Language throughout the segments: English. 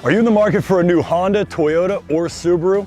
Are you in the market for a new Honda, Toyota, or Subaru?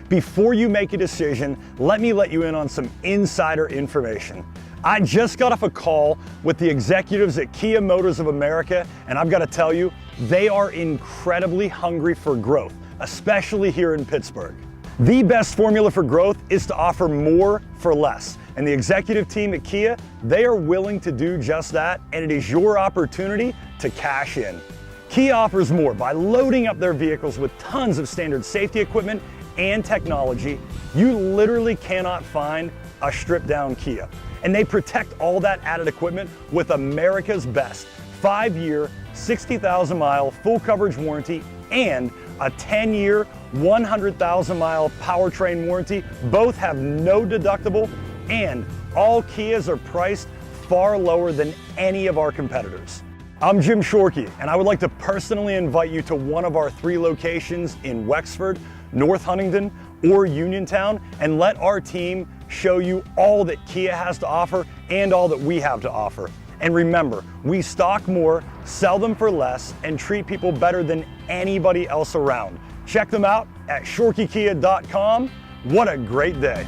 Before you make a decision, let me let you in on some insider information. I just got off a call with the executives at Kia Motors of America, and I've got to tell you, they are incredibly hungry for growth, especially here in Pittsburgh. The best formula for growth is to offer more for less. And the executive team at Kia, they are willing to do just that, and it is your opportunity to cash in. Kia offers more by loading up their vehicles with tons of standard safety equipment and technology. You literally cannot find a stripped down Kia. And they protect all that added equipment with America's best 5-year, 60,000 mile full coverage warranty and a 10-year, 100,000 mile powertrain warranty. Both have no deductible, and all Kias are priced far lower than any of our competitors. I'm Jim Shorkey, and I would like to personally invite you to one of our 3 locations in Wexford, North Huntingdon, or Uniontown, and let our team show you all that Kia has to offer and all that we have to offer. And remember, we stock more, sell them for less, and treat people better than anybody else around. Check them out at shorkeykia.com. What a great day.